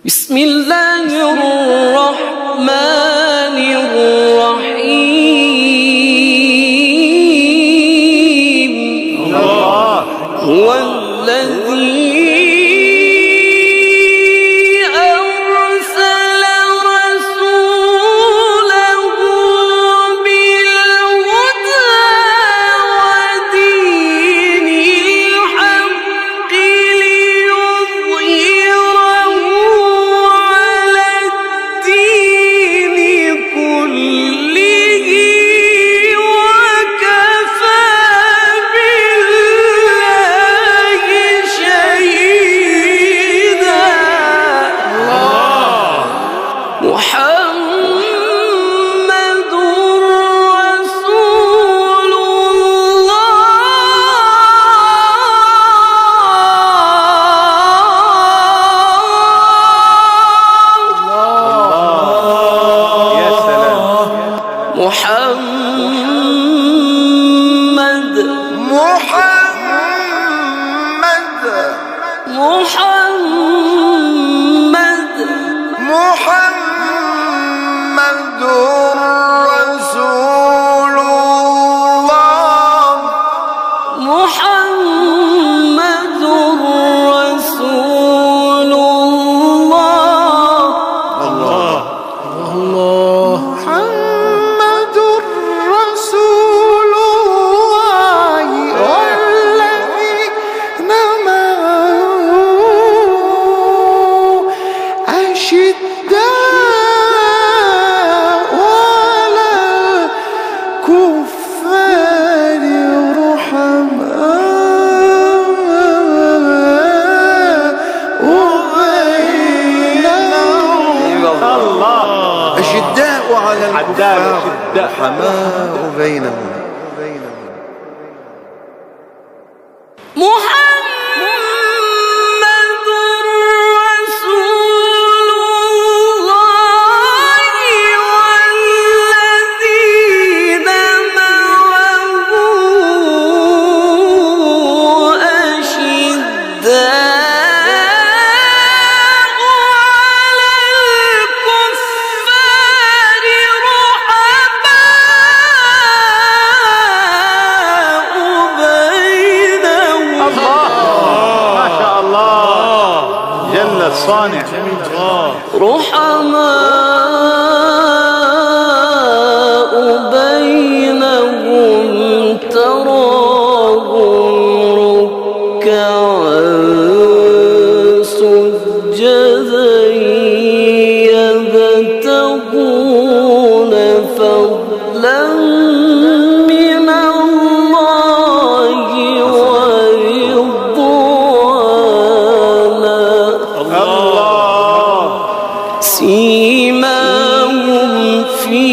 بسم الله الرحمن الرحيم. الله هو الذي أرسل رسوله بالهدى ودين الحق ليظهره على الدين كله وكفى بالله شهيدا. محمد رسول الله. يا سلام. محمد محمد رسول الله. محمد رسول الله. محمد رسول الله والذين معه أشداء على الكفار رحماء بينهم. أشداء على الكفار رحماء بينهم. محمد رسول الله والذين معه أشداء على الكفار رحماء بينهم. ما شاء الله جل الصانع. رحماء بينهم تراهم ركعا سجدا يبتغون فضلا من الله ورضوانا. الله سيماهم في